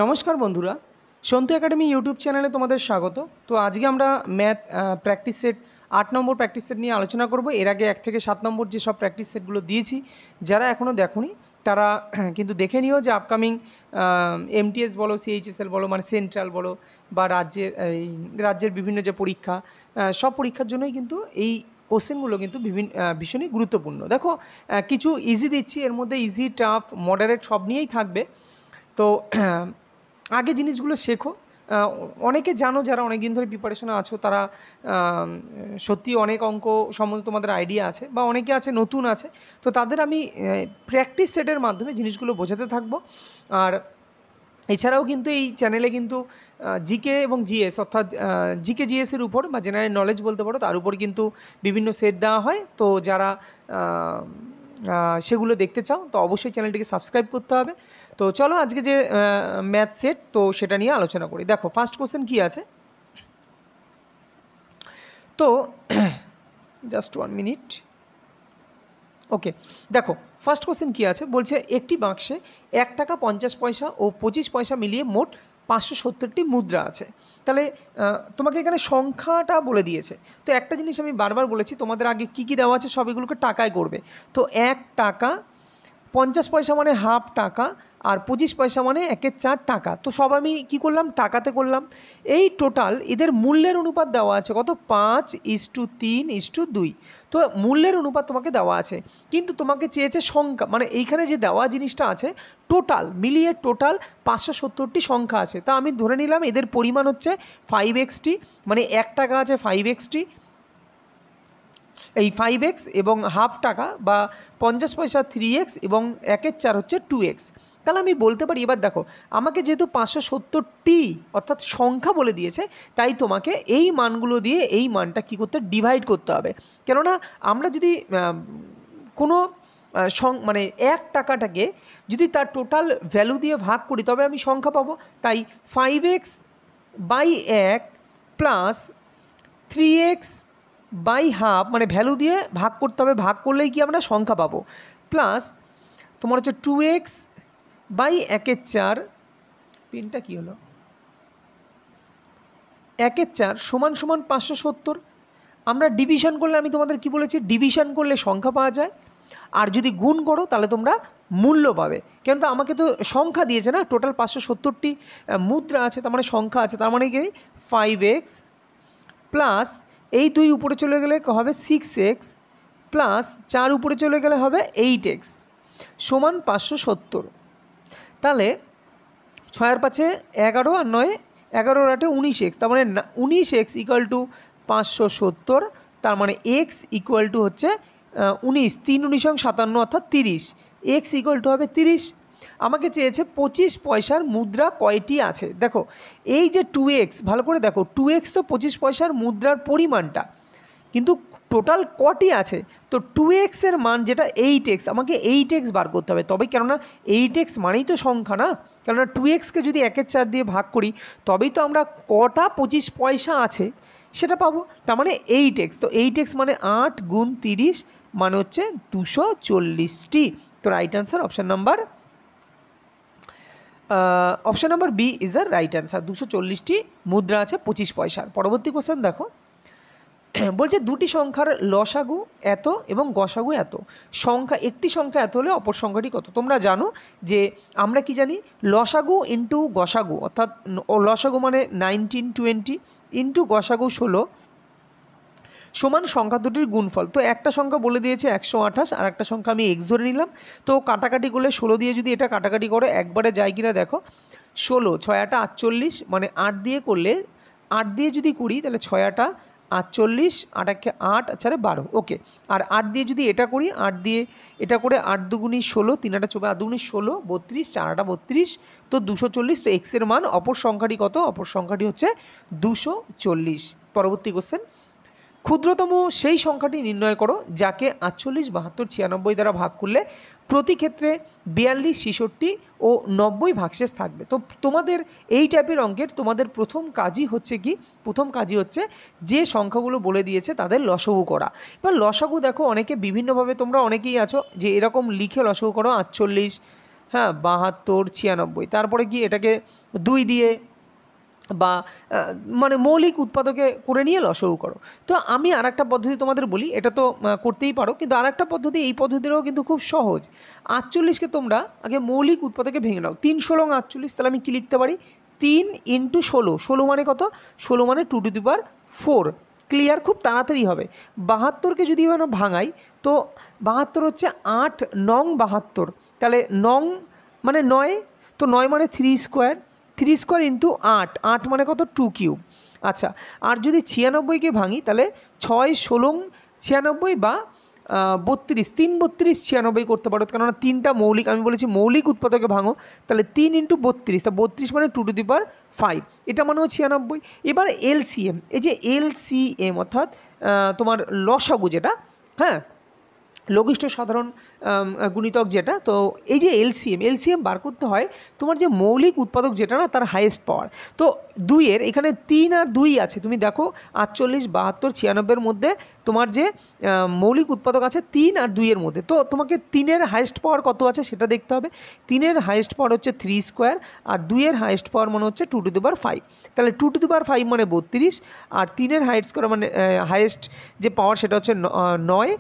নমস্কার বন্ধুরা, Santu academy YouTube চ্যানেলে তোমাদের স্বাগত। তো আজকে আমরা ম্যাথ প্র্যাকটিস সেট 8 নম্বর প্র্যাকটিস সেট নিয়ে আলোচনা করব। এর আগে 1 থেকে 7 নম্বর যে সব প্র্যাকটিস সেটগুলো দিয়েছি, যারা এখনও দেখোনি তারা কিন্তু দেখে নিও যে আপকামিং এমটিএস বলো, সিএইচএসএল বলো, মানে সেন্ট্রাল বলো, বা রাজ্যের বিভিন্ন যে পরীক্ষা, সব পরীক্ষার জন্যই কিন্তু এই কোশ্চেনগুলো কিন্তু ভীষণই গুরুত্বপূর্ণ। দেখো, কিছু ইজি দিচ্ছি, এর মধ্যে ইজি, টাফ, মডারেট সব নিয়েই থাকবে। তো আগে জিনিসগুলো শেখো। অনেকে জানো, যারা অনেক দিন ধরে প্রিপারেশনে আছো তারা সত্যি অনেক অঙ্ক সম্বন্ধে তোমাদের আইডিয়া আছে, বা অনেকে আছে নতুন আছে, তো তাদের আমি প্র্যাকটিস সেটের মাধ্যমে জিনিসগুলো বোঝাতে থাকবো। আর এছাড়াও কিন্তু এই চ্যানেলে কিন্তু জিকে এবং জিএস, অর্থাৎ জিকে জিএসের উপর বা জেনারেল নলেজ বলতে পারো, তার উপর কিন্তু বিভিন্ন সেট দেওয়া হয়। তো যারা সেগুলো দেখতে চাও তো অবশ্যই চ্যানেলটিকে সাবস্ক্রাইব করতে হবে। তো চলো আজকে যে ম্যাথ সেট, তো সেটা নিয়ে আলোচনা করি। দেখো, ফার্স্ট কোশ্চেন কী আছে, তো জাস্ট 1 মিনিট। ওকে, দেখো ফার্স্ট কোশ্চেন কী আছে, বলছে একটি বাক্সে 1 টাকা 50 পয়সা ও 25 পয়সা মিলিয়ে মোট 570টি মুদ্রা আছে। তাহলে তোমাকে এখানে সংখ্যাটা বলে দিয়েছে। তো একটা জিনিস আমি বারবার বলেছি, তোমাদের আগে কী কী দেওয়া আছে সব এগুলোকে টাকায় করবে। তো 1 টাকা 50 পয়সা মানে হাফ টাকা, আর 25 পয়সা মানে 1/4 টাকা। তো সব আমি কী করলাম, টাকাতে করলাম। এই টোটাল এদের মূল্যের অনুপাত দেওয়া আছে কত, 5:3:2। তো মূল্যের অনুপাত তোমাকে দেওয়া আছে, কিন্তু তোমাকে চেয়েছে সংখ্যা, মানে এইখানে যে দেওয়া জিনিসটা আছে টোটাল মিলিয়ে টোটাল 570টি সংখ্যা আছে। তা আমি ধরে নিলাম এদের পরিমাণ হচ্ছে 5x, মানে 1 টাকা আছে 5x, এই 5x, এবং হাফ টাকা বা 50 পয়সা 3x, এবং 1/4 হচ্ছে 2x। তাহলে আমি বলতে পারি, এবার দেখো আমাকে যেহেতু 570টি অর্থাৎ সংখ্যা বলে দিয়েছে, তাই তোমাকে এই মানগুলো দিয়ে এই মানটা কী করতে, ডিভাইড করতে হবে। কেননা আমরা যদি কোনো মানে 1 টাকাটাকে যদি তার টোটাল ভ্যালু দিয়ে ভাগ করি তবে আমি সংখ্যা পাবো। তাই 5x/1 plus 3x by half, মানে ভ্যালু দিয়ে ভাগ করতে হবে, ভাগ করলেই কি আমরা সংখ্যা পাবো, প্লাস তোমার হচ্ছে 2x/1/4, পেনটা কী হলো, 1/4 সমান সমান 570। আমরা ডিভিশন করলে, আমি তোমাদের কি বলেছি, ডিভিশন করলে সংখ্যা পাওয়া যায়, আর যদি গুণ করো তাহলে তোমরা মূল্য পাবে। কেন, তো আমাকে তো সংখ্যা দিয়েছে না, টোটাল 570টি মুদ্রা আছে, তার মানে সংখ্যা আছে, তার মানে কি 5x প্লাস এই 2 উপরে চলে গেলে হবে 6x, প্লাস 4 উপরে চলে গেলে হবে 8x সমান 570। তাহলে 6 আর 5 11, আর 9 11 আর 8 19x, তার মানে 19x ইকুয়াল টু 570। তার মানে x ইকুয়াল টু হচ্ছে 19, 3 19 57, অর্থাৎ 30, x ইকুয়াল টু হবে 30। আমাকে চেয়েছে 25 পয়সার মুদ্রা কয়টি আছে। দেখো এই যে 2x, ভালো করে দেখো, 2x তো 25 পয়সার মুদ্রার পরিমাণটা, কিন্তু টোটাল কটি আছে, তো 2x এর মান যেটা 8x, আমাকে 8x বার করতে হবে। তবে কেননা 8x মানেই তো সংখ্যা না, কেননা 2xকে যদি 1/4 দিয়ে ভাগ করি তবেই তো আমরা কটা 25 পয়সা আছে সেটা পাবো, তার মানে 8x। তো 8x মানে 8 গুণ 30, মানে হচ্ছে 240টি। তো right answer option number B is the right answer. 240টি মুদ্রা আছে 25 পয়সার। পরবর্তী কোশ্চেন দেখো, বলছে দুটি সংখ্যার লসাগু এত এবং গসাগু এত, সংখ্যা একটি সংখ্যা এত হলে অপর সংখ্যাটি কত। তোমরা জানো যে আমরা কি জানি, লসাগু ইন্টু গসাগু, অর্থাৎ লসাগু মানে 19 20 ইন্টু গসাগু 16 সমান সংখ্যা দুটির গুণফল। তো একটা সংখ্যা বলে দিয়েছে 128, আর একটা সংখ্যা আমি x ধরে নিলাম। তো কাটাকাটি করলে 16 দিয়ে যদি এটা কাটাকাটি করো একবারে যায় কিনা দেখো, 16 6 8 48, মানে 8 দিয়ে করলে, 8 দিয়ে যদি করি তাহলে 6 8 48, 8 1 8, 4 12, ওকে। আর 8 দিয়ে যদি এটা করি, 8 দিয়ে এটা করে 8 2 16, 3 8 24, 8 2 16, 32, 4 8 32, তো 240। তো x এর মান অপর সংখ্যাটি কত, অপর সংখ্যাটি হচ্ছে 240। পরবর্তী কোশ্চেন, ক্ষুদ্রতম সেই সংখ্যাটি নির্ণয় করো যাকে 48, 72, 96 দ্বারা ভাগ করলে প্রতি ক্ষেত্রে 42, 66 ও 90 ভাগশেষ থাকবে। তো তোমাদের এই টাইপের অঙ্কের তোমাদের প্রথম কাজই হচ্ছে কি, প্রথম কাজই হচ্ছে যে সংখ্যাগুলো বলে দিয়েছে তাদের লসাগু করা। এবার লসাগু দেখো অনেকে বিভিন্নভাবে, তোমরা অনেকেই আছো যে এরকম লিখে লসাগু করো 48, হ্যাঁ 72, 96, তারপরে কি এটাকে 2 দিয়ে বা মানে মৌলিক উৎপাদকে করে নিয়ে লসাগু করো। তো আমি আর একটা পদ্ধতি তোমাদের বলি, এটা তো করতেই পারো, কিন্তু আর একটা পদ্ধতি, এই পদ্ধতিটাও কিন্তু খুব সহজ। 48কে তোমরা আগে মৌলিক উৎপাদকে ভেঙে নাও। 3 ষোলং 48, তাহলে আমি কী লিখতে পারি, 3 × 16, 16 মানে কত, 16 মানে 2⁴। ক্লিয়ার, খুব তাড়াতাড়ি হবে। 72কে যদি আমরা ভাঙাই, তো 72 হচ্ছে 8 নং 72, তাহলে নং মানে 9, তো 9 মানে 3 স্কোয়ার, 3 স্কোয়ার ইন্টু 8, 8 মানে কত, 2 কিউব। আচ্ছা, আর যদি 96কে ভাঙি, তাহলে 6 ষোলং 96 বা 32, 3 32 96 করতে পারো, কেননা 3টা মৌলিক, আমি বলেছি মৌলিক উৎপাদকে ভাঙো, তাহলে 3 × 32, তা 32 মানে 2⁵, এটা মানেও 96। এবার এলসিএম, এই যে এলসিএম অর্থাৎ তোমার লসাগু যেটা, হ্যাঁ লঘিষ্ঠ সাধারণ গুণিতক যেটা, তো এই যে এলসিএম বার করতে হয় তোমার যে মৌলিক উৎপাদক যেটা না, তার হাইয়েস্ট পাওয়ার। তো 2-এর এখানে 3 আর 2 আছে, তুমি দেখো 48, 72, 96-এর মধ্যে তোমার যে মৌলিক উৎপাদক আছে 3 আর 2-এর মধ্যে, তো তোমাকে 3-এর হাইয়েস্ট পাওয়ার কত আছে সেটা দেখতে হবে। 3-এর হাইয়েস্ট পাওয়ার হচ্ছে 3 স্কোয়ার, আর 2-এর হাইয়েস্ট পাওয়ার মানে হচ্ছে 2⁵, তাহলে 2⁵ মানে 32, আর 3-এর হাইয়েস্ট স্কোয়ার মানে হাইয়েস্ট যে পাওয়ার সেটা হচ্ছে 9।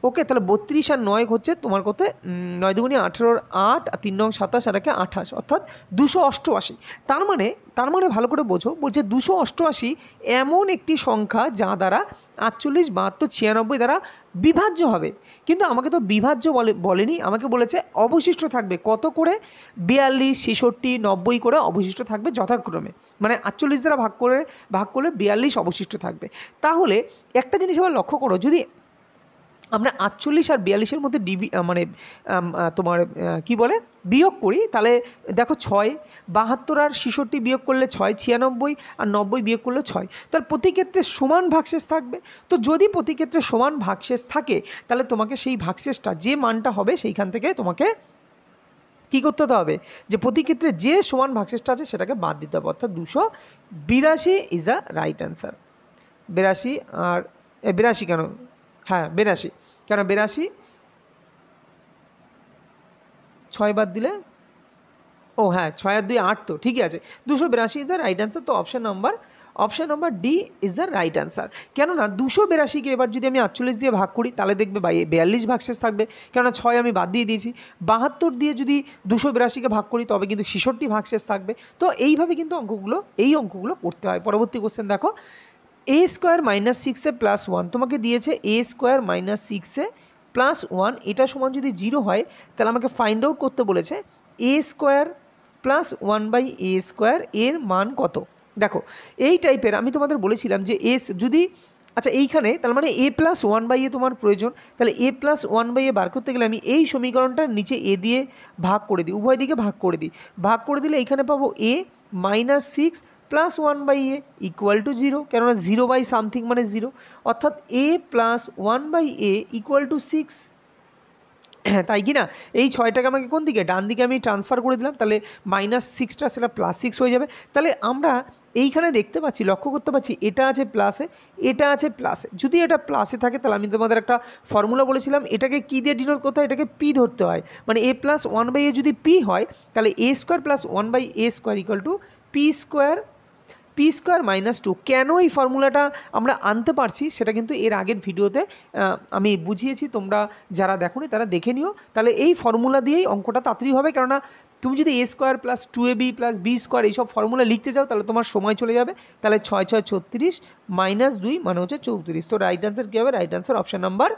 ওকে, তাহলে 32 আর 9 হচ্ছে তোমার কত, 9 দুগুণে 18, 8 আর 3 নং 27 আর 28, অর্থাৎ 288। তার মানে ভালো করে বোঝো, বলছে 288 এমন একটি সংখ্যা যা দ্বারা 48, 72, 96 দ্বারা বিভাজ্য হবে। কিন্তু আমাকে তো বিভাজ্য বলেনি, আমাকে বলেছে অবশিষ্ট থাকবে কত করে, 42, 66, 90 করে অবশিষ্ট থাকবে যথাক্রমে, মানে 48 দ্বারা ভাগ করলে 42 অবশিষ্ট থাকবে। তাহলে একটা জিনিস আবার লক্ষ্য করো, যদি আমরা 48 আর 42-এর মধ্যে মানে তোমার কি বলে বিয়োগ করি, তাহলে দেখো 6, 72 আর 66 বিয়োগ করলে 6, 96 আর 90 বিয়োগ করলে 6, তাহলে প্রতি ক্ষেত্রে সমান ভাগশেষ থাকবে। তো যদি প্রতি ক্ষেত্রে সমান ভাগশেষ থাকে, তাহলে তোমাকে সেই ভাগশেষটা যে মানটা হবে সেইখান থেকে তোমাকে কী করতে হবে, যে প্রতি ক্ষেত্রে যে সমান ভাগশেষটা আছে সেটাকে বাদ দিতে হবে, অর্থাৎ 282 ইজ আ রাইট অ্যান্সার। 82 আর 82 কেন, হ্যাঁ 82, কেন 82, 6 বাদ দিলে, ও হ্যাঁ 6 আর 2 8, তো ঠিকই আছে, 282 ইজ দ্য রাইট অ্যান্সার। তো option number D is the right answer. কেননা 282কে এবার যদি আমি 48 দিয়ে ভাগ করি, তাহলে দেখবে 42 ভাগশেষ থাকবে, কেননা 6 আমি বাদ দিয়ে দিয়েছি। 72 দিয়ে যদি 282কে ভাগ করি, তবে কিন্তু 66 ভাগশেষ থাকবে। তো এইভাবে কিন্তু এই অঙ্কগুলো করতে হয়। পরবর্তী কোশ্চেন দেখো, a² - 6a + 1 তোমাকে দিয়েছে a² - 6a + 1, এটা সমান যদি 0 হয়, তাহলে আমাকে ফাইন্ড আউট করতে বলেছে a² + 1/a² এর মান কত। দেখো এই টাইপের আমি তোমাদের বলেছিলাম যে যদি আচ্ছা এইখানে, তার মানে a + 1/a তোমার প্রয়োজন, তাহলে a + 1/a বার করতে গেলে আমি এই সমীকরণটার নিচে a দিয়ে ভাগ করে দিই, উভয় দিকে ভাগ করে দিলে এইখানে পাবো a - 6 + 1/a = 0, কেননা 0/something মানে 0, অর্থাৎ a + 1/a = 6। তাই কি না, এই 6টাকে আমাকে কোন দিকে, ডান দিকে আমি ট্রান্সফার করে দিলাম, তাহলে -6টা সেটা +6 হয়ে যাবে। তাহলে আমরা এইখানে দেখতে পাচ্ছি, লক্ষ্য করতে পারছি, এটা আছে প্লাসে, এটা আছে প্লাসে। যদি এটা প্লাসে থাকে, তাহলে আমি তোমাদের একটা ফর্মুলা বলেছিলাম, এটাকে কী দিয়ে ডিনোট করতে হয়, এটাকে পি ধরতে হয়, মানে a + 1/a যদি পি হয়, তাহলে a² + 1/a² = p² - 2। কেন এই ফর্মুলাটা আমরা আনতে পারছি সেটা কিন্তু এর আগের ভিডিওতে আমি বুঝিয়েছি, তোমরা যারা দেখোনি তারা দেখে নিও। তাহলে এই ফর্মুলা দিয়েই অঙ্কটা তাড়াতাড়ি হবে, কেননা তুমি যদি a² + 2ab + b² এইসব ফর্মুলা লিখতে যাও, তাহলে তোমার সময় চলে যাবে। তাহলে 6 6 36 - 2 মানে হচ্ছে 34। তো রাইট অ্যান্সার কী হবে, right answer option number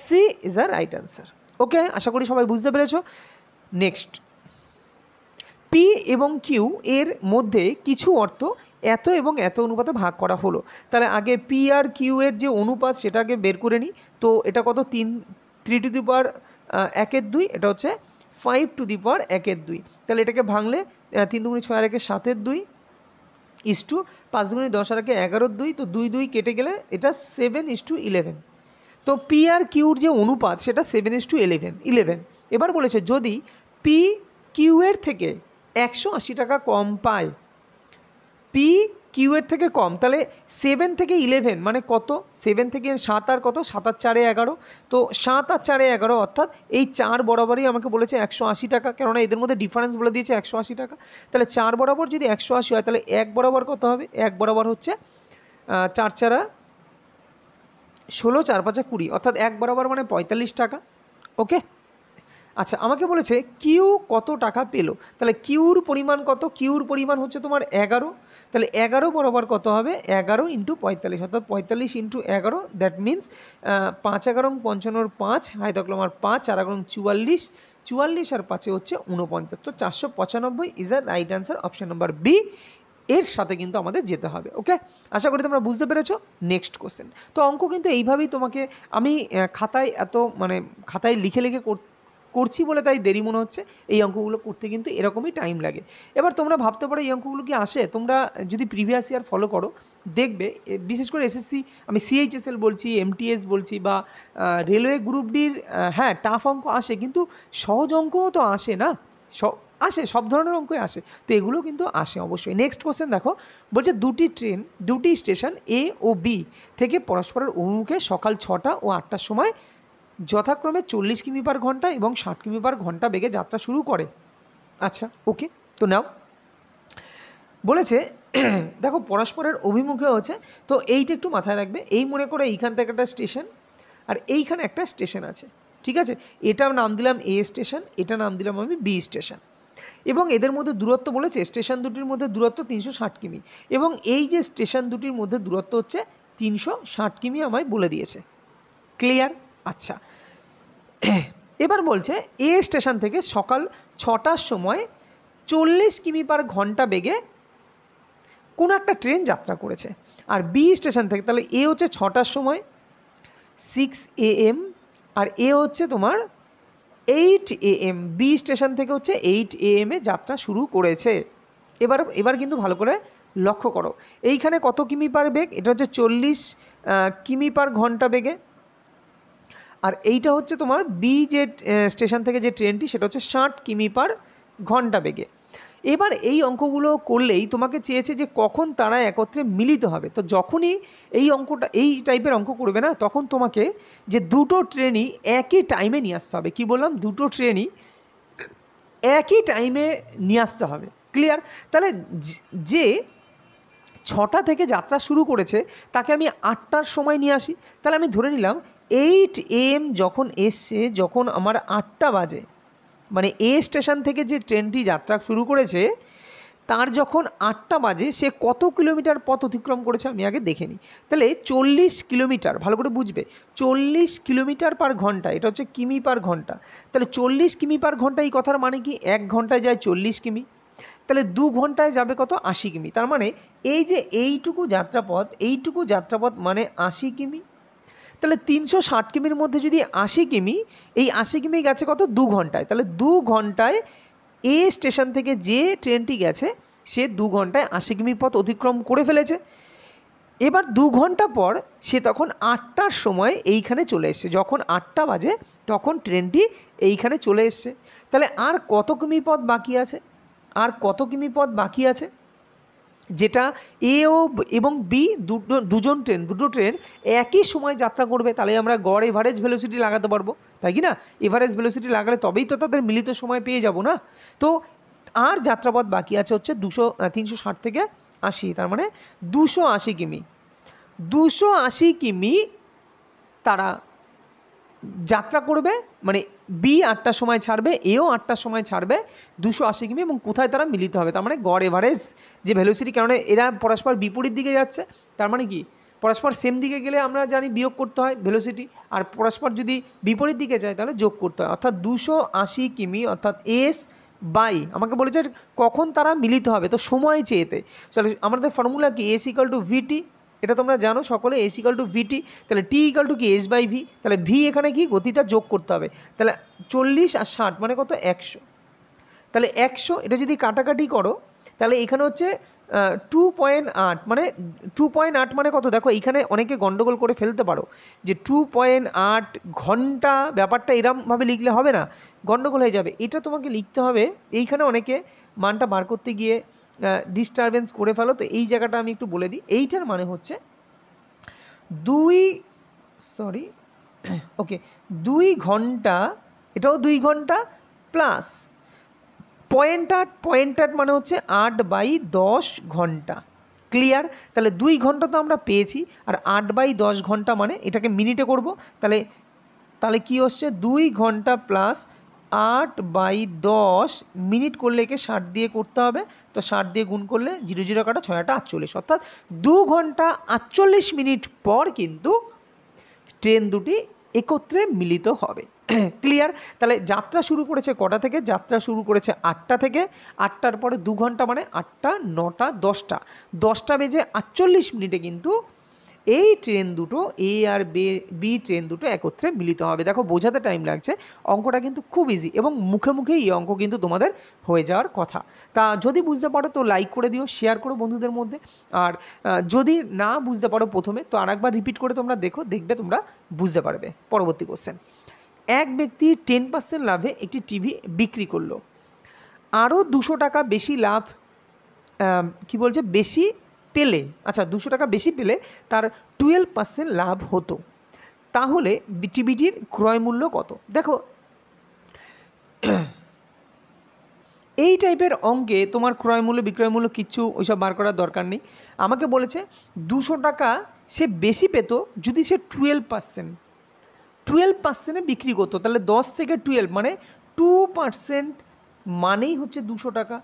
C is a right answer. Okay, আশা করি সবাই বুঝতে পেরেছো। নেক্সট, পি এবং কিউ এর মধ্যে কিছু অর্থ এত এবং এত অনুপাতে ভাগ করা হলো। তাহলে আগে পি আর কিউ এর যে অনুপাত সেটাকে বের করে নিই। তো এটা কত, 3⁻1/2, এটা হচ্ছে 5⁻1/2। তাহলে এটাকে ভাঙলে 3 দুগুণে 6 আর 1 7-2 = 5 দুগুণে 10 আর 1 11-2, তো 2 2 কেটে গেলে এটা 7:11। তো পি আর কিউর যে অনুপাত সেটা 7:11। এবার বলেছে যদি পি কিউ এর থেকে 180 টাকা কম পায়, পি কিউ এর থেকে কম, তাহলে 7 থেকে 11 মানে কত, 7 থেকে 7 আর কত, 7 আর 4 11, তো 7 আর 4 11 অর্থাৎ এই 4 বরাবরই আমাকে বলেছে 180 টাকা, কেননা এদের মধ্যে ডিফারেন্স বলে দিয়েছে 180 টাকা। তাহলে 4 বরাবর যদি 180 হয় তাহলে 1 বরাবর কত হবে, 1 বরাবর হচ্ছে 4 4 16, 4 5 20, অর্থাৎ 1 বরাবর মানে 45 টাকা। ওকে, আচ্ছা আমাকে বলেছে কিউ কত টাকা পেলো, তাহলে কিউর পরিমাণ কত, কিউর পরিমাণ হচ্ছে তোমার 11, তাহলে 11 বরাবর কত হবে, 11 × 45, অর্থাৎ 45 × 11, দ্যাট মিনস 5 11 55 5, হাই থাকলো আমার 5 4 11 44, 44 আর 5 হচ্ছে 49, তো 495 is a right answer, option number B এর সাথে কিন্তু আমাদের যেতে হবে। ওকে, আশা করি তোমরা বুঝতে পেরেছো। নেক্সট কোশ্চেন, তো অঙ্ক কিন্তু এইভাবেই তোমাকে আমি খাতায় খাতায় লিখে লিখে করছি বলে তাই দেরি মনে হচ্ছে, এই অঙ্কগুলো করতে কিন্তু এরকমই টাইম লাগে। এবার তোমরা ভাবতে পারো এই অঙ্কগুলো কি আসে, তোমরা যদি প্রিভিয়াস ইয়ার ফলো করো দেখবে, বিশেষ করে এসএসসি, আমি সিএইচএসএল বলছি, এমটিএস বলছি বা রেলওয়ে গ্রুপ ডির, হ্যাঁ টাফ অঙ্ক আসে, কিন্তু সহজ অঙ্কও তো আসে না, আসে, সব ধরনের অঙ্কই আসে, তো এগুলো কিন্তু আসে অবশ্যই। নেক্সট কোশ্চেন দেখো, বলছে দুটি ট্রেন দুটি স্টেশন এ ও বি থেকে পরস্পরের অভিমুখে সকাল 6টা ও 8টার সময় যথাক্রমে 40 কিমি/ঘন্টা এবং 60 কিমি/ঘন্টা বেগে যাত্রা শুরু করে। আচ্ছা ওকে, তো নাও বলেছে দেখো পরস্পরের অভিমুখে হচ্ছে, তো এইটা একটু মাথায় রাখবে, এই মনে করে এইখান থেকে একটা স্টেশন আর এইখানে একটা স্টেশন আছে, ঠিক আছে, এটা নাম দিলাম এ স্টেশন, এটা নাম দিলাম আমি বি স্টেশন, এবং এদের মধ্যে দূরত্ব বলেছে, স্টেশন দুটির মধ্যে দূরত্ব 360 কিমি, এবং এই যে স্টেশন দুটির মধ্যে দূরত্ব হচ্ছে 360 কিমি আমায় বলে দিয়েছে। ক্লিয়ার? আচ্ছা, এবার বলছে এ স্টেশন থেকে সকাল 6টার সময় 40 কিমি/ঘন্টা বেগে কোনো একটা ট্রেন যাত্রা করেছে, আর বি স্টেশন থেকে, তাহলে এ হচ্ছে 6টার সময় 6 AM, আর এ হচ্ছে তোমার 8 AM, বি স্টেশন থেকে হচ্ছে 8 AM যাত্রা শুরু করেছে। এবার কিন্তু ভালো করে লক্ষ্য করো, এইখানে কত কিমি/বেগ, এটা হচ্ছে 40 কিমি/ঘন্টা বেগে, আর এইটা হচ্ছে তোমার বি যে স্টেশন থেকে যে ট্রেনটি সেটা হচ্ছে 60 কিমি/ঘন্টা বেগে। এবার এই অঙ্কগুলো করলেই তোমাকে চেয়েছে যে কখন তারা একত্রে মিলিত হবে, তো যখনই এই টাইপের অঙ্ক করবে না, তখন তোমাকে যে দুটো ট্রেনই একই টাইমে নিয়ে আসতে হবে। কি বললাম, দুটো ট্রেনই একই টাইমে নিয়ে আসতে হবে। ক্লিয়ার? তাহলে যে 6টা থেকে যাত্রা শুরু করেছে তাকে আমি 8টার সময় নিয়ে আসি, তাহলে আমি ধরে নিলাম 8 AM যখন এসছে, যখন আমার 8টা বাজে, মানে এ স্টেশন থেকে যে ট্রেনটি যাত্রা শুরু করেছে তার যখন 8টা বাজে, সে কত কিলোমিটার পথ অতিক্রম করেছে আমি আগে দেখে নিই। তাহলে 40 কিলোমিটার, ভালো করে বুঝবে, 40 কিমি/ঘন্টা, এটা হচ্ছে কিমি/ঘন্টা, তাহলে 40 কিমি/ঘন্টা এই কথার মানে কি, 1 ঘন্টায় যায় 40 কিমি, তাহলে 2 ঘন্টায় যাবে কত, 80 কিমি, তার মানে এই যে এইটুকু যাত্রাপথ মানে 80 কিমি, তাহলে 360 কিমির মধ্যে যদি 80 কিমি, এই 80 কিমি গেছে কত, 2 ঘন্টায়, তাহলে 2 ঘন্টায় এ স্টেশন থেকে যে ট্রেনটি গেছে সে 2 ঘন্টায় 80 কিমি পথ অতিক্রম করে ফেলেছে। এবার 2 ঘন্টা পর সে তখন 8টার সময় এইখানে চলে এসছে, যখন 8টা বাজে তখন ট্রেনটি এইখানে চলে এসছে, তাহলে আর কত কিমি পথ বাকি আছে, যেটা এ ও এবং বি দুটো ট্রেন একই সময় যাত্রা করবে, তাহলে আমরা গড় এভারেজ ভেলোসিটি লাগাতে পারবো, তাই কি না, এভারেজ ভেলোসিটি লাগালে তবেই তো তাদের মিলিত সময় পেয়ে যাব না। তো আর যাত্রাপথ বাকি আছে হচ্ছে 360 থেকে 80, তার মানে 280 কিমি, 280 কিমি তারা যাত্রা করবে, মানে বি 8টার সময় ছাড়বে, এও 8টার সময় ছাড়বে, 280 কিমি, এবং কোথায় তারা মিলিত হবে, তার মানে গড় এভারেজ যে ভেলোসিটি, কেননা এরা পরস্পর বিপরীত দিকে যাচ্ছে, তার মানে কি পরস্পর সেম দিকে গেলে আমরা জানি বিয়োগ করতে হয় ভেলোসিটি, আর পরস্পর যদি বিপরীত দিকে যায় তাহলে যোগ করতে হয়, অর্থাৎ 280 কিমি, অর্থাৎ এস বাই, আমাকে বলেছে কখন তারা মিলিত হবে, তো সময় চেয়েতে, তাহলে আমাদের ফর্মুলা কি, এস ইকুয়াল টু ভিটি, এটা তোমরা জানো সকলে, এস ইকুয়াল টু ভিটি, তাহলে টি ইকুয়াল টু কি, এস বাই ভি, তাহলে ভি এখানে কি গতিটা যোগ করতে হবে, তাহলে 40 আর 60 মানে কত, 100, তাহলে 100, এটা যদি কাটাকাটি করো তাহলে এখানে হচ্ছে 2.8 মানে 2.8 মানে কত? দেখো এইখানে অনেকে গন্ডগোল করে ফেলতে পারো যে 2.8 ঘন্টা, ব্যাপারটা এরমভাবে লিখলে হবে না, গন্ডগোল হয়ে যাবে। এটা তোমাকে লিখতে হবে, এইখানে অনেকে মানটা বার করতে গিয়ে ডিস্টারবেন্স করে ফেলো। তো এই জায়গাটা আমি একটু বলে দিই, এইটার মানে হচ্ছে 2 ঘন্টা, এটাও 2 ঘন্টা প্লাস 0.8 মানে হচ্ছে 8/10 ঘন্টা। ক্লিয়ার? তাহলে 2 ঘন্টা তো আমরা পেয়েছি, আর 8/10 ঘন্টা মানে এটাকে মিনিটে করব, তাহলে কি হচ্ছে 2 ঘন্টা প্লাস 8/10 মিনিট করলে একে 60 দিয়ে করতে হবে। তো 60 দিয়ে গুণ করলে 0 0 কাটা 6 8 48, অর্থাৎ 2 ঘন্টা 48 মিনিট পর কিন্তু ট্রেন দুটি একত্রে মিলিত হবে। ক্লিয়ার? তাহলে যাত্রা শুরু করেছে কটা থেকে? যাত্রা শুরু করেছে 8টা থেকে। 8টার পরে 2 ঘন্টা মানে 8টা 9টা 10টা, 10টা বেজে 48 মিনিটে কিন্তু এই ট্রেন দুটো, এ আর বি ট্রেন দুটো একত্রে মিলিত হবে। দেখো বোঝাতে টাইম লাগছে, অঙ্কটা কিন্তু খুব ইজি, এবং মুখে মুখে এই অঙ্ক কিন্তু তোমাদের হয়ে যাওয়ার কথা। তা যদি বুঝতে পারো তো লাইক করে দিও, শেয়ার করো বন্ধুদের মধ্যে। আর যদি না বুঝতে পারো প্রথমে, তো আরেকবার রিপিট করে তোমরা দেখবে তোমরা বুঝতে পারবে। পরবর্তী কোশ্চেন, এক ব্যক্তি 10% লাভে একটি টিভি বিক্রি করলো, আরও 200 টাকা বেশি লাভ কি বলছে বেশি পেলে, আচ্ছা 200 টাকা বেশি পেলে তার 12% লাভ হতো, তাহলে টিভিটির ক্রয় মূল্য কত? দেখো এই টাইপের অঙ্কে তোমার ক্রয় মূল্য বিক্রয় মূল্য কিচ্ছু ওইসব বার করার দরকার নেই। আমাকে বলেছে 200 টাকা সে বেশি পেত যদি সে 12%-এ বিক্রি করতো, তাহলে 10 থেকে 12 মানে 2% মানেই হচ্ছে 200 টাকা।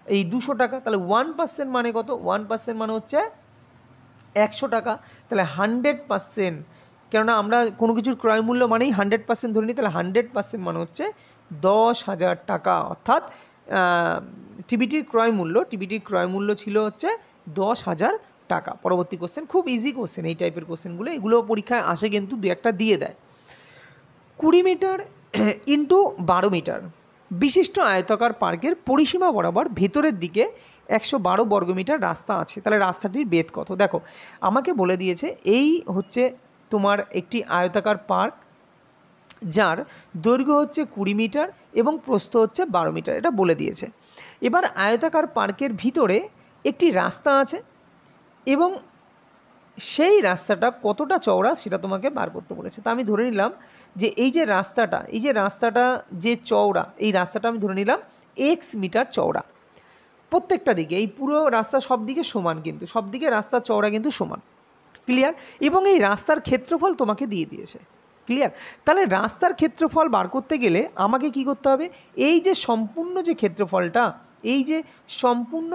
এই 200 টাকা, তাহলে 1% মানে কত? 1% মানে হচ্ছে 100 টাকা। তাহলে 100%, কেননা আমরা কোনো কিছুর ক্রয় মূল্য মানেই 100% ধরে নিই, তাহলে 100% মানে হচ্ছে 10,000 টাকা, অর্থাৎ টিভিটির ক্রয় মূল্য ছিল হচ্ছে 10,000 টাকা। পরবর্তী কোশ্চেন, খুব ইজি কোশ্চেন এই টাইপের কোশ্চেনগুলো, এগুলো পরীক্ষায় আসে কিন্তু 2-1টা দিয়ে দেয়। 20 মিটার ইন্টু 12 মিটার বিশিষ্ট আয়তাকার পার্কের পরিসীমা বরাবর ভেতরের দিকে 112 বর্গমিটার রাস্তা আছে, তাহলে রাস্তাটির বেধ কত? দেখো আমাকে বলে দিয়েছে এই হচ্ছে তোমার একটি আয়তাকার পার্ক, যার দৈর্ঘ্য হচ্ছে 20 মিটার এবং প্রস্থ হচ্ছে 12 মিটার, এটা বলে দিয়েছে। এবার আয়তাকার পার্কের ভিতরে একটি রাস্তা আছে, এবং সেই রাস্তাটা কতটা চওড়া সেটা তোমাকে বার করতে বলেছে। তা আমি ধরে নিলাম যে এই যে রাস্তাটা যে চওড়া, এই রাস্তাটা আমি ধরে নিলাম x মিটার চওড়া প্রত্যেকটা দিকে, এই পুরো রাস্তা সব দিকে সমান, কিন্তু সব দিকে রাস্তার চওড়া কিন্তু সমান। ক্লিয়ার? এবং এই রাস্তার ক্ষেত্রফল তোমাকে দিয়ে দিয়েছে। ক্লিয়ার? তাহলে রাস্তার ক্ষেত্রফল বার করতে গেলে আমাকে কি করতে হবে? এই যে সম্পূর্ণ যে ক্ষেত্রফলটা, এই সম্পূর্ণ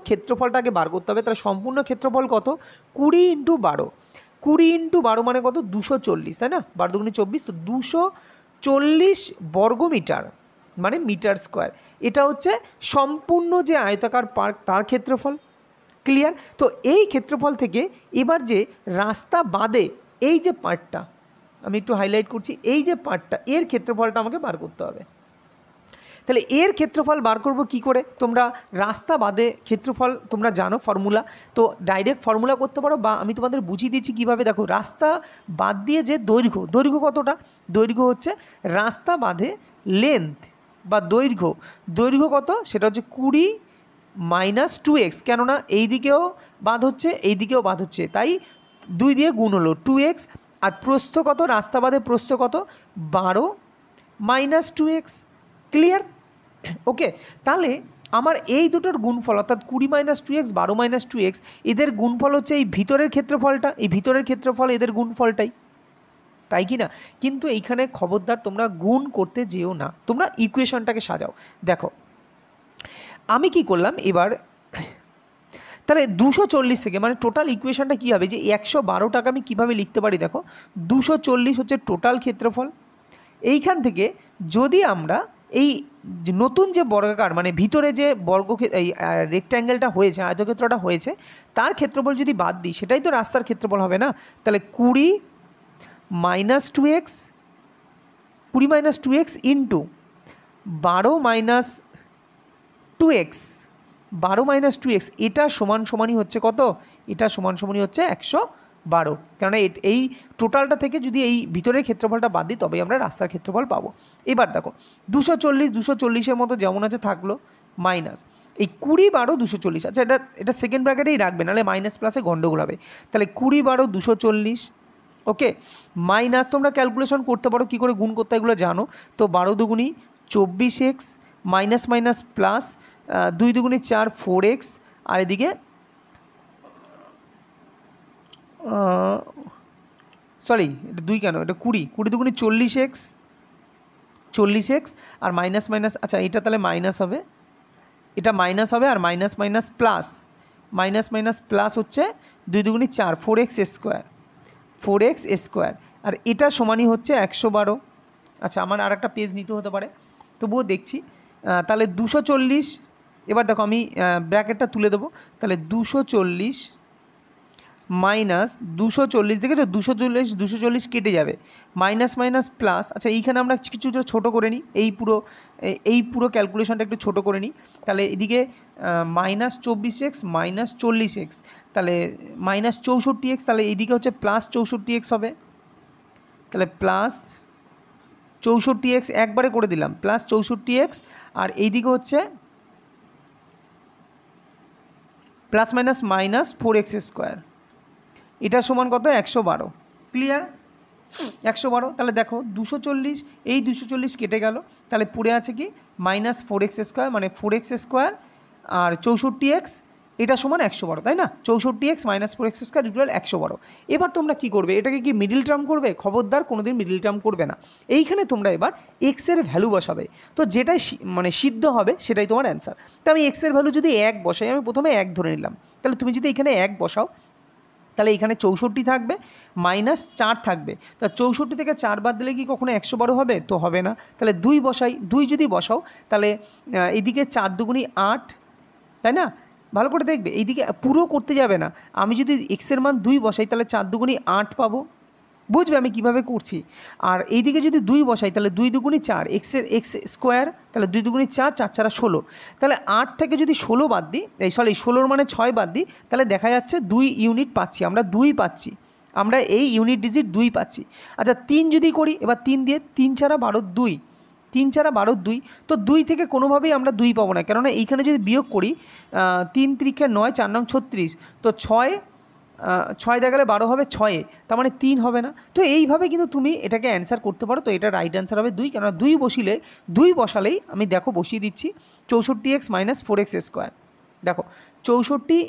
ক্ষেত্রফলটাকে বার করতে হবে। তাহলে সম্পূর্ণ ক্ষেত্রফল কত? 20 × 12, 20 × 12 মানে কত? 240, তাই না? 12 × 2 = 24, তো 240 বর্গমিটার মানে মিটার স্কোয়ার, এটা হচ্ছে সম্পূর্ণ যে আয়তাকার পার্ক তার ক্ষেত্রফল। ক্লিয়ার? তো এই ক্ষেত্রফল থেকে এবার যে রাস্তা বাদে এই যে পার্টটা, আমি একটু হাইলাইট করছি, এই যে পার্টটা, এর ক্ষেত্রফলটা আমাকে বার করতে হবে। তাহলে এর ক্ষেত্রফল বার করব কি করে? তোমরা রাস্তা বাদে ক্ষেত্রফল তোমরা জানো ফর্মুলা, তো ডাইরেক্ট ফর্মুলা করতে পারো, বা আমি তোমাদের বুঝিয়ে দিচ্ছি কীভাবে। দেখো রাস্তা বাদ দিয়ে যে দৈর্ঘ্য কতটা? দৈর্ঘ্য হচ্ছে রাস্তা বাদে লেন্থ বা দৈর্ঘ্য কত? সেটা হচ্ছে 20 - 2x, কেননা এই দিকেও বাদ হচ্ছে এই দিকেও বাদ হচ্ছে, তাই 2 দিয়ে গুণ হলো 2x। আর প্রস্থ কত? রাস্তা বাদে প্রস্থ কত? 12 - 2x। ক্লিয়ার? ওকে, তাহলে আমার এই দুটোর গুণফল, অর্থাৎ 20 - 2x 12 - 2x, এদের গুণফল হচ্ছে এই ভিতরের ক্ষেত্রফলটা, এই ভিতরের ক্ষেত্রফল এদের গুণফলটাই, তাই কি না? কিন্তু এইখানে খবরদার তোমরা গুণ করতে যেও না, তোমরা ইকুয়েশনটাকে সাজাও। দেখো আমি কি করলাম এবার, তাহলে 240 থেকে মানে টোটাল ইকুয়েশনটা কী হবে? যে 112 টাকা আমি কীভাবে লিখতে পারি? দেখো 240 হচ্ছে টোটাল ক্ষেত্রফল। এইখান থেকে যদি আমরা এই নতুন যে বর্গাকার মানে ভিতরে যে এই রেক্ট্যাঙ্গেলটা হয়েছে, আয়তক্ষেত্রটা হয়েছে, তার ক্ষেত্রফল যদি বাদ দিই, সেটাই তো রাস্তার ক্ষেত্রফল হবে না? তাহলে 20 - 2x into 12 - 2x, 12 minus 2x, এটা সমান সমানই হচ্ছে কত? এটা সমান সমানই হচ্ছে 112, কেননা এই টোটালটা থেকে যদি এই ভিতরের ক্ষেত্রফলটা বাদ দিই তবেই আমরা রাস্তার ক্ষেত্রফল পাবো। এবার দেখো 240, 240-এর মতো যেমন আছে থাকলো, মাইনাস এই 20, 12, 240, আচ্ছা এটা সেকেন্ড ব্র্যাকেটেই রাখবে, নাহলে মাইনাস প্লাসে গন্ডগোল হবে। তাহলে 20, 12, 240, ওকে, মাইনাস তোমরা ক্যালকুলেশন করতে পারো কী করে গুণ করতে, এগুলো জানো তো। 12 দুগুণি 24x, minus minus plus 2 দুগুণি 4, 4x, আর এদিকে সরি এটা 2 কেন, এটা 20, 20 দুগুণি 40x, 40x, আর মাইনাস মাইনাস, আচ্ছা এটা তাহলে মাইনাস হবে, এটা মাইনাস হবে, আর minus minus plus, minus minus plus হচ্ছে 2 দুগুণি 4, 4x স্কোয়ার, 4x স্কোয়ার, আর এটা সমানই হচ্ছে 112। আচ্ছা আমার আর একটা পেজ নিতে হতে পারে, তবুও দেখছি। তাহলে 240, এবার দেখো আমি ব্র্যাকেটটা তুলে দেবো, তাহলে 240 মাইনাস 240, দেখেছো 240 কেটে যাবে, মাইনাস মাইনাস প্লাস, আচ্ছা এইখানে আমরা কিছুটা ছোটো করে নিই, এই পুরো ক্যালকুলেশনটা একটু ছোটো করে নিই। তাহলে এদিকে মাইনাস 24x মাইনাস 40x, তাহলে মাইনাস 64x, তাহলে এইদিকে হচ্ছে প্লাস 64x হবে, তাহলে প্লাস 64x একবারে করে দিলাম, প্লাস 64x, আর এইদিকে হচ্ছে plus minus minus 4x square, এটা সমান কত? 112। ক্লিয়ার? 112। তাহলে দেখো 240, এই 240 কেটে গেল, তাহলে পড়ে আছে কি মাইনাস 4x স্কোয়ার, মানে 4x স্কোয়ার আর 64x, এটা সমান 112, তাই না? 64x minus 4x square equal 112। এবার তোমরা কি করবে, এটাকে কি মিডিল টার্ম করবে? খবরদার কোনোদিন মিডিল টার্ম করবে না। এইখানে তোমরা এবার এক্সের ভ্যালু বসাবে, তো যেটাই মানে সিদ্ধ হবে সেটাই তোমার অ্যান্সার। তো আমি এক্সের ভ্যালু যদি 1 বসাই, আমি প্রথমে 1 ধরে নিলাম, তাহলে তুমি যদি এখানে 1 বসাও তাহলে এখানে 64 থাকবে, মাইনাস 4 থাকবে, তা 64 থেকে 4 বাদ দিলে কি কখনো 112 হবে? তো হবে না। তাহলে 2 বসাই, 2 যদি বসাও তাহলে এদিকে 4 দুগুণি 8, তাই না? ভালো করে দেখবে, এইদিকে পুরো করতে যাবে না, আমি যদি এক্সের মান 2 বসাই তাহলে 4 দুগুণি 8 পাবো, বুঝবে আমি কিভাবে করছি। আর এইদিকে যদি 2 বসাই তাহলে 2 দুগুণি 4, এক্স স্কোয়ার, তাহলে 2 দুগুণি 4, 4 4 16, তাহলে 8 থেকে যদি 16 বাদ দিই, এই 16 মানে 6 বাদ দিই, তাহলে দেখা যাচ্ছে 2 ইউনিট পাচ্ছি, আমরা 2 পাচ্ছি, আমরা এই ইউনিট ডিজিট 2 পাচ্ছি। আচ্ছা 3 যদি করি, এবার 3 দিয়ে, 3 4 12, 2, 3 4 12, 2, তো 2 থেকে কোনোভাবেই আমরা 2 পাবো না, কেননা এইখানে যদি বিয়োগ করি 3 3 9, 4 9 36, তো 6 দেখালে 12 হবে 6-এ, তার মানে 3 হবে না। তো এইভাবে কিন্তু তুমি এটাকে অ্যান্সার করতে পারো। তো এটা রাইট অ্যান্সার হবে 2, কেননা 2 বসালেই আমি দেখো বসিয়ে দিচ্ছি 64x মাইনাস 4x স্কোয়ার, দেখো 64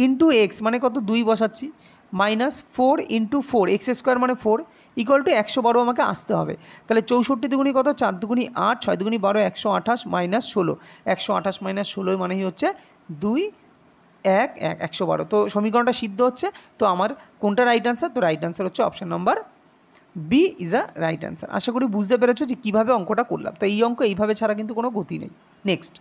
ইন্টু এক্স মানে কত, 2 বসাচ্ছি, মাইনাস 4 ইন্টু 4 এক্স স্কোয়ার মানে 4 ইকুয়াল টু 112 আমাকে আসতে হবে। তাহলে 64 দুগুণি কত, 4 দুগুণি 8, 6 দুগুণি 12, 128 মাইনাস 16, 128 মাইনাস 16 মানে হচ্ছে 2 1 1 112। তো সমীকরণটা সিদ্ধ হচ্ছে। তো আমার কোনটা রাইট অ্যান্সার? তো রাইট অ্যান্সার হচ্ছে option number B is a right answer. আশা করি বুঝতে পেরেছো যে কীভাবে অঙ্কটা করলাম। তো এই অঙ্ক এইভাবে ছাড়া কিন্তু কোনো গতি নেই। Next,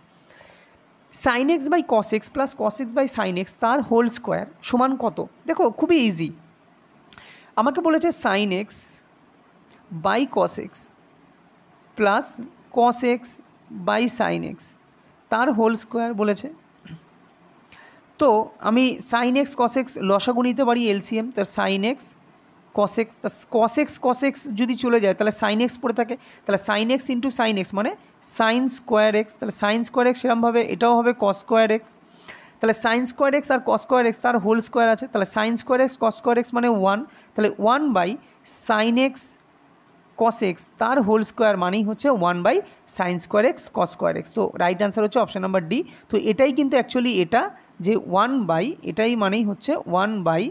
sine x by cos x plus cos x by sine x তার হোল স্কোয়ার সমান কত? দেখো খুবই ইজি, আমাকে বলেছে sine x by cos x plus cos x by sine x তার হোল স্কোয়ার বলেছে। তো আমি সাইন এক্স কস এক্স লসাগু নিতে পারি, এলসিএম, তার সাইন এক্স কস এক্স, তা কস এক্স যদি চলে যায় তাহলে সাইন এক্স পড়ে থাকে, তাহলে sine x into sine x মানে সাইন স্কোয়ার এক্স, তাহলে সাইন স্কোয়ার এক্স সেরকমভাবে এটাও হবে কস স্কোয়ার এক্স, তাহলে সাইন স্কোয়ার এক্স আর কস স্কোয়ার এক্স তার হোল স্কোয়ার আছে, তাহলে sine square x cos square x মানে 1, তাহলে 1 by sine x cos x তার হোল স্কোয়ার মানেই হচ্ছে 1 by sine square x cos square x. তো রাইট অ্যান্সার হচ্ছে অপশান নাম্বার ডি। তো এটাই কিন্তু অ্যাকচুয়ালি এটা যে 1 বাই, এটাই মানেই হচ্ছে 1 by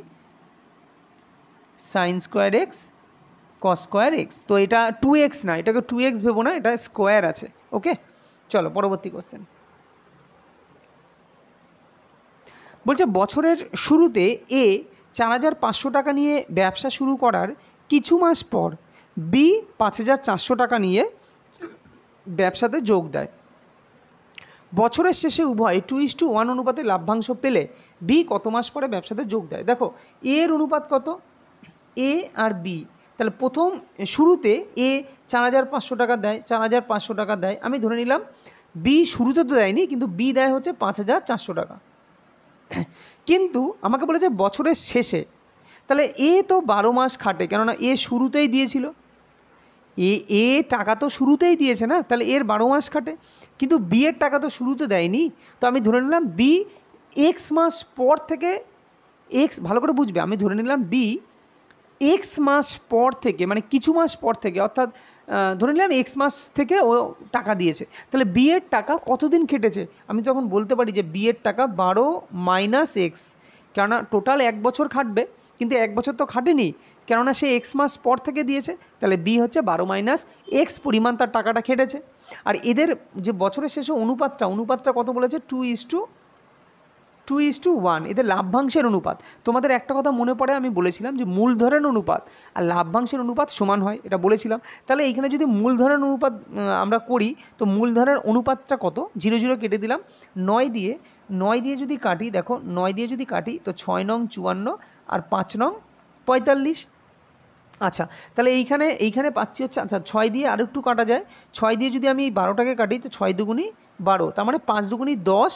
sine square x cos square x. তো এটা 2x না, এটাকে 2x ভেবো না, এটা স্কোয়ার আছে। ওকে, চলো পরবর্তী কোশ্চেন। বলছে বছরের শুরুতে এ 4,500 টাকা নিয়ে ব্যবসা শুরু করার কিছু মাস পর বি 5,400 টাকা নিয়ে ব্যবসাতে যোগ দেয়। বছরের শেষে উভয় 2:1 অনুপাতে লাভ্যাংশ পেলে বি কত মাস পরে ব্যবসাতে যোগ দেয়? দেখো এর অনুপাত কত, এ আর বি, তাহলে প্রথম শুরুতে এ 4,500 টাকা দেয়, 4,500 টাকা দেয়, আমি ধরে নিলাম বি শুরুতে তো দেয়নি, কিন্তু বি দেয় হচ্ছে 5,400 টাকা। কিন্তু আমাকে বলেছে বছরের শেষে, তাহলে এ তো 12 মাস খাটে, কেননা এ শুরুতেই দিয়েছিল, এ টাকা তো শুরুতেই দিয়েছে না, তাহলে এর 12 মাস খাটে। কিন্তু বি এর টাকা তো শুরুতে দেয়নি, তো আমি ধরে নিলাম বি এক্স মাস পর থেকে, এক্স ভালো করে বুঝবে, আমি ধরে নিলাম বি এক্স মাস পর থেকে, মানে কিছু মাস পর থেকে, অর্থাৎ ধরে নিলাম এক্স মাস থেকে ও টাকা দিয়েছে, তাহলে বি এর টাকা কতদিন কেটেছে, আমি তখন বলতে পারি যে বি এর টাকা 12 মাইনাস এক্স, কেননা টোটাল 1 বছর খাটবে, কিন্তু 1 বছর তো খাটেনি, কেননা সে এক্স মাস পর থেকে দিয়েছে, তাহলে বি হচ্ছে 12 মাইনাস এক্স পরিমাণ তার টাকাটা কেটেছে। আর এদের যে বছরের শেষে অনুপাতটা কত বলেছে, 2:1, এদের লাভ্যাংশের অনুপাত। তোমাদের একটা কথা মনে পড়ে, আমি বলেছিলাম যে মূলধনের অনুপাত আর লাভ্যাংশের অনুপাত সমান হয়, এটা বলেছিলাম। তাহলে এইখানে যদি মূলধনের অনুপাত আমরা করি, তো মূলধনের অনুপাতটা কত, 0 0 কেটে দিলাম, 9 দিয়ে যদি কাটি, দেখো 9 দিয়ে যদি কাটি, তো 6 নং 54 আর 5 নং 45। আচ্ছা, তাহলে এইখানে পাচ্ছি হচ্ছে, আচ্ছা 6 দিয়ে আর একটু কাটা যায়, 6 দিয়ে যদি আমি 12টাকে কাটি, তো 6 দুগুণি 12, তার মানে 5 দুগুণি 10।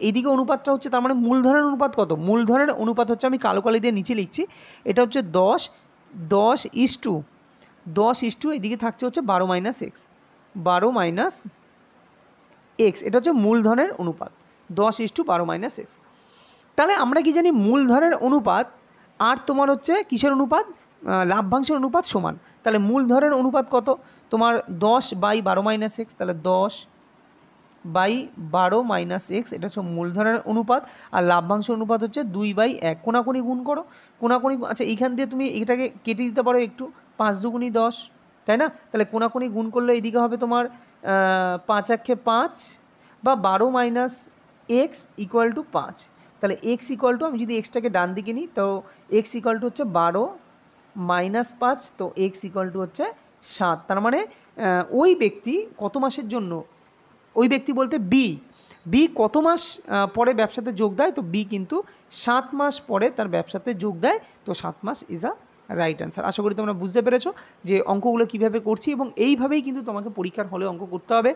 এইদিকে অনুপাতটা হচ্ছে, তার মানে মূলধনের অনুপাত কত, মূলধনের অনুপাত হচ্ছে, আমি কালো কালি দিয়ে নিচে লিখছি, এটা হচ্ছে 10:10, এদিকে থাকছে হচ্ছে 12 মাইনাস এক্স, এটা হচ্ছে মূলধনের অনুপাত, 10:12 মাইনাস এক্স। তাহলে আমরা কি জানি, মূলধনের অনুপাত আর তোমার হচ্ছে কিসের অনুপাত, লাভ্যাংশের অনুপাত সমান। তাহলে মূলধনের অনুপাত কত, তোমার 10/12 মাইনাস এক্স, তাহলে 10/12 মাইনাস এক্স, এটা হচ্ছে মূলধনের অনুপাত। আর লাভ্যাংশের অনুপাত হচ্ছে 2/1, কোনাকুনি গুণ করো, আচ্ছা এইখান দিয়ে তুমি এটাকে কেটে দিতে পারো একটু, 5 দুগুণি 10, তাই না, তাহলে কোনাকুনি গুণ করলে এইদিকে হবে তোমার 5 একে 5, বা 12 মাইনাস এক্স ইকুয়াল টু 5। তাহলে এক্স ইকুয়াল টু, আমি যদি এক্সটাকে ডান দিকে নিই, তো এক্স ইকুয়াল টু হচ্ছে 12 মাইনাস 5, তো এক্স ইকুয়াল টু হচ্ছে 7। তার মানে ওই ব্যক্তি কত মাসের জন্য, ওই ব্যক্তি বলতে বি কত মাস পরে ব্যবসাতে যোগ দেয়, তো বি কিন্তু 7 মাস পরে তার ব্যবসাতে যোগ দেয়, তো 7 much is a right answer. আশা করি তোমরা বুঝতে পেরেছো যে অঙ্কগুলো কীভাবে করছি, এবং এইভাবেই কিন্তু তোমাকে পরীক্ষার হলে অঙ্ক করতে হবে।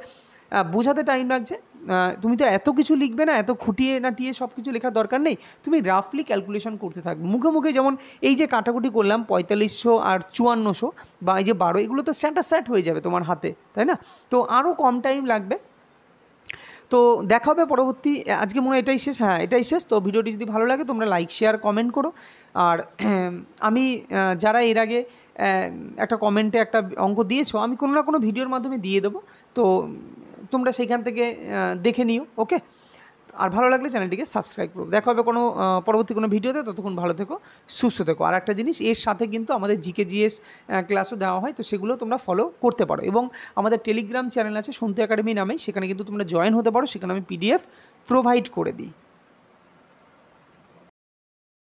বোঝাতে টাইম লাগছে, তুমি তো এত কিছু লিখবে না, এত খুঁটিয়ে নাটিয়ে সব কিছু লেখার দরকার নেই, তুমি রাফলি ক্যালকুলেশন করতে থাকবে মুখে মুখে। যেমন এই যে কাটাকুটি করলাম 4500 আর 5400 বা এই যে 12, এগুলো তো স্যাট হয়ে যাবে তোমার হাতে, তাই না, তো আরও কম টাইম লাগবে। তো দেখা হবে পরবর্তী, আজকে মনে হয় এটাই শেষ, হ্যাঁ এটাই শেষ। তো ভিডিওটি যদি ভালো লাগে তোমরা লাইক শেয়ার কমেন্ট করো। আর আমি যারা এর আগে একটা কমেন্টে একটা অঙ্ক দিয়েছো, আমি কোনো না কোনো ভিডিওর মাধ্যমে দিয়ে দেবো, তো তোমরা সেইখান থেকে দেখে নিও, ওকে। আর ভালো লাগলে চ্যানেলটিকে সাবস্ক্রাইব করো। দেখা হবে পরবর্তী কোনো ভিডিওতে, ততক্ষণ ভালো থেকো, সুস্থ থেকো। আর একটা জিনিস, এর সাথে কিন্তু আমাদের জিকে/জিএস ক্লাসও দেওয়া হয়, তো সেগুলো তোমরা ফলো করতে পারো। এবং আমাদের টেলিগ্রাম চ্যানেল আছে সন্তু একাডেমি নামে, সেখানে কিন্তু তোমরা জয়েন হতে পারো, সেখানে আমি PDF প্রোভাইড করে দিই।